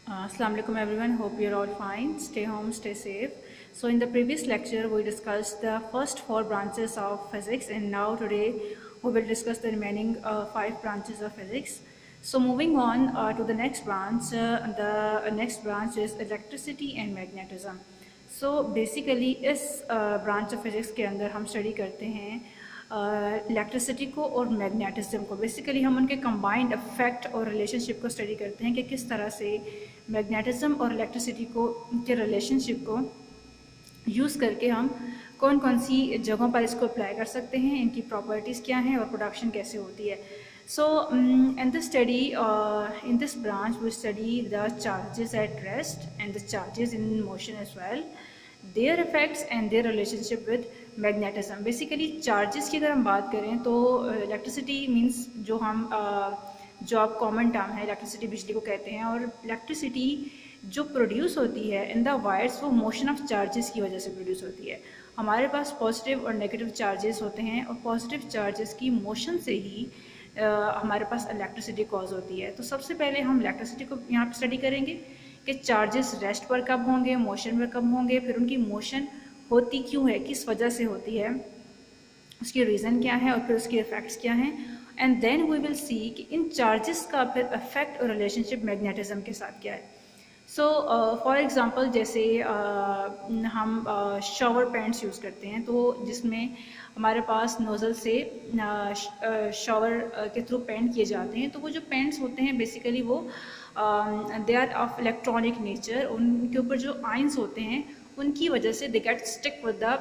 Assalamu alaikum everyone, hope you're all fine. Stay home, stay safe. So in the previous lecture we discussed the first 4 branches of physics, and now today we will discuss the remaining 5 branches of physics. So moving on to the next branch, the next branch is electricity and magnetism. So basically इस branch of physics के अंदर हम study करते हैं electricity को और magnetism को. Basically हम उनके कंबाइंड इफेक्ट और रिलेशनशिप को स्टडी करते हैं कि किस तरह से मैग्नेटिज्म और इलेक्ट्रिसिटी को के रिलेशनशिप को यूज़ करके हम कौन कौन सी जगहों पर इसको अप्लाई कर सकते हैं, इनकी प्रॉपर्टीज़ क्या हैं और प्रोडक्शन कैसे होती है. So in this study in this branch we study the charges at rest and the charges in motion as well, their effects and their relationship with magnetism. Basically charges की अगर हम बात करें तो इलेक्ट्रिसिटी मींस जो आप common term है, electricity बिजली को कहते हैं, और इलेक्ट्रिसिटी जो प्रोड्यूस होती है इन द वायर्स वो मोशन ऑफ चार्जेस की वजह से प्रोड्यूस होती है. हमारे पास पॉजिटिव और नेगेटिव चार्जेस होते हैं और पॉजिटिव चार्जेस की मोशन से ही हमारे पास इलेक्ट्रिसिटी कॉज होती है. तो सबसे पहले हम इलेक्ट्रिसिटी को यहाँ पर स्टडी करेंगे कि चार्जेस रेस्ट पर कब होंगे, मोशन पर कब होंगे, फिर उनकी मोशन होती क्यों है, किस वजह से होती है, उसकी रीज़न क्या है और फिर उसके इफ़ेक्ट्स क्या हैं. And then we will see कि इन चार्जेस का फिर इफेक्ट और रिलेशनशिप मैग्नेटिज्म के साथ क्या है. सो फॉर एग्ज़ाम्पल जैसे हम शावर पैंट्स यूज़ करते हैं, तो जिसमें हमारे पास नोज़ल से शावर के थ्रू पेंट किए जाते हैं. तो वो जो पेंट्स होते हैं बेसिकली वो they are of electronic nature. उनके ऊपर जो आइंस होते हैं उनकी वजह से they get stick with the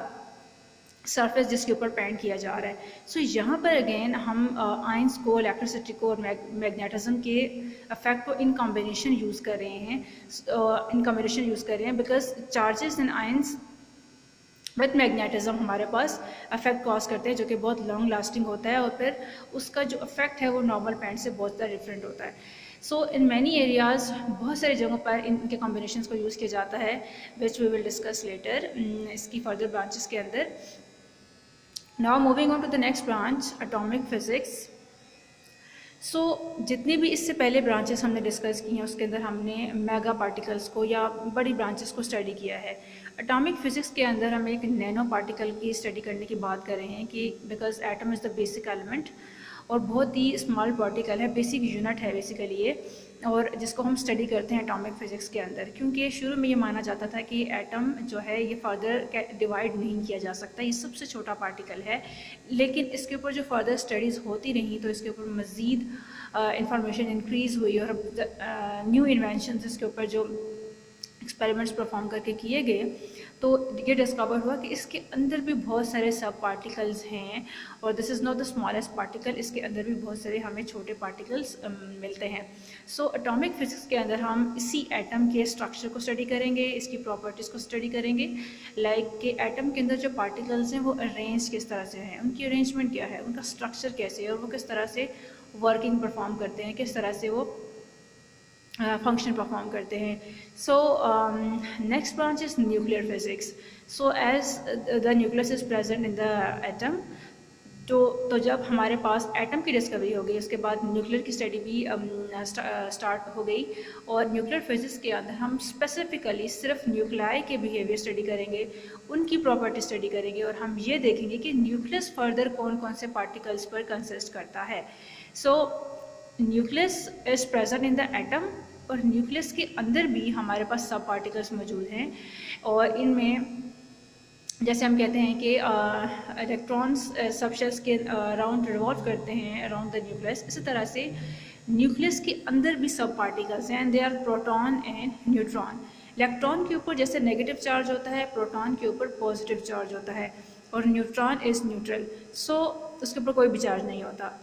surface जिसके ऊपर पेंट किया जा रहा है. सो यहाँ पर अगेन हम आइंस को, इलेक्ट्रिसिटी को और मैग्नेटिज्म के इफेक्ट को इन कॉम्बिनेशन यूज़ कर रहे हैं, because charges and ions with magnetism हमारे पास इफेक्ट कॉज करते हैं जो कि बहुत लॉन्ग लास्टिंग होता है, और फिर उसका जो इफेक्ट है वो नॉर्मल पेंट से बहुत ज़्यादा डिफरेंट होता है. सो इन मैनी एरियाज़ बहुत सारी जगहों पर इनके कॉम्बिनेशंस को यूज़ किया जाता है, which we will discuss later इसकी फर्दर ब्रांचेस के अंदर. Now moving on to the next branch, atomic physics. So जितनी भी इससे पहले ब्रांचेस हमने डिस्कस की हैं उसके अंदर हमने मेगा पार्टिकल्स को या बड़ी ब्रांचेस को स्टडी किया है. एटॉमिक फिज़िक्स के अंदर हम एक नैनो पार्टिकल की स्टडी करने की बात कर रहे हैं कि because atom is the basic element और बहुत ही स्मॉल पार्टिकल है, बेसिक यूनिट है बेसिकली ये, और जिसको हम स्टडी करते हैं एटॉमिक फिज़िक्स के अंदर. क्योंकि शुरू में ये माना जाता था कि एटम जो है ये फर्दर डिवाइड नहीं किया जा सकता, ये सबसे छोटा पार्टिकल है. लेकिन इसके ऊपर जो फर्दर स्टडीज़ होती रहीं तो इसके ऊपर मज़ीद इंफॉर्मेशन इंक्रीज़ हुई और न्यू इन्वेंशन इसके ऊपर जो एक्सपेरिमेंट्स परफॉर्म करके किए गए तो ये डिस्कवर हुआ कि इसके अंदर भी बहुत सारे सब पार्टिकल्स हैं और this is not the smallest particle, इसके अंदर भी बहुत सारे हमें छोटे पार्टिकल्स मिलते हैं. सो एटॉमिक फिज़िक्स के अंदर हम इसी एटम के स्ट्रक्चर को स्टडी करेंगे, इसकी प्रॉपर्टीज़ को स्टडी करेंगे, लाइक कि एटम के अंदर जो पार्टिकल्स हैं वो अरेंज किस तरह से हैं, उनकी अरेंजमेंट क्या है, उनका स्ट्रक्चर कैसे है और वो किस तरह से वर्किंग परफॉर्म करते हैं, किस तरह से वो फंक्शन परफॉर्म करते हैं. So next branch is nuclear physics. So as the nucleus is present in the atom, तो जब हमारे पास एटम की डिस्कवरी हो गई उसके बाद न्यूक्लियर की स्टडी भी स्टार्ट हो गई. और न्यूक्लियर फिज़िक्स के अंदर हम स्पेसिफिकली सिर्फ न्यूक्लियाई के बिहेवियर स्टडी करेंगे, उनकी प्रॉपर्टी स्टडी करेंगे और हम ये देखेंगे कि न्यूक्लियस फर्दर कौन कौन से पार्टिकल्स पर कंसिस्ट करता है. सो nucleus is present in the atom और न्यूक्लियस के अंदर भी हमारे पास सब पार्टिकल्स मौजूद हैं और इनमें जैसे हम कहते हैं कि इलेक्ट्रॉन्स सब शेल्स के अराउंड रिवॉल्व करते हैं अराउंड द न्यूक्लियस, इसी तरह से न्यूक्लियस के अंदर भी सब पार्टिकल्स हैं, they are proton and neutron. Electron के ऊपर जैसे नेगेटिव चार्ज होता है, प्रोटॉन के ऊपर पॉजिटिव चार्ज होता है और न्यूट्रॉन इज़ न्यूट्रल. सो उसके ऊपर कोई भी चार्ज नहीं होता.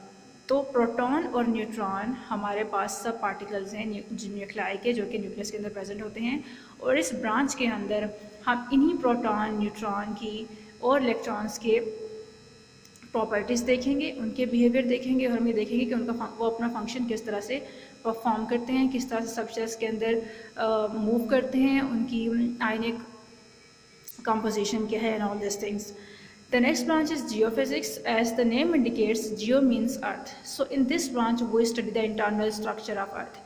तो प्रोटॉन और न्यूट्रॉन हमारे पास सब पार्टिकल्स हैं न्यूक्लियाई के जो कि न्यूक्लियस के अंदर प्रेजेंट होते हैं. और इस ब्रांच के अंदर हम इन्हीं प्रोटॉन, न्यूट्रॉन की और इलेक्ट्रॉन्स के प्रॉपर्टीज़ देखेंगे, उनके बिहेवियर देखेंगे और हम ये देखेंगे कि वो अपना फंक्शन किस तरह से परफॉर्म करते हैं, किस तरह से सब शेल्स के अंदर मूव करते हैं, उनकी आयनिक कंपोजिशन क्या है and all this things. The next branch is geophysics. As the name indicates, geo means earth. So in this branch we study the internal structure of earth.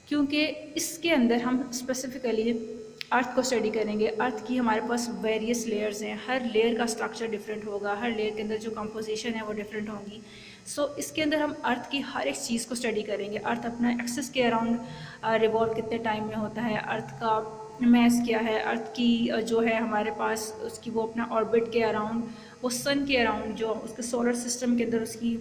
क्योंकि इसके अंदर हम स्पेसिफ़िकली अर्थ को स्टडी करेंगे। अर्थ की हमारे पास वेरियस लेयर्स हैं, हर layer का स्ट्रक्चर डिफरेंट होगा, हर लेयर के अंदर जो कंपोजिशन है वो डिफरेंट होगी। सो इसके अंदर हम अर्थ की हर एक चीज़ को स्टडी करेंगे। अर्थ अपना एक्सिस के अराउंड रिवॉल्व कितने टाइम में होता है, अर्थ का मैस क्या है, अर्थ की जो है हमारे पास उसकी वो अपना ऑर्बिट के अराउंड, वो सन के अराउंड जो उसके सोलर सिस्टम के अंदर उसकी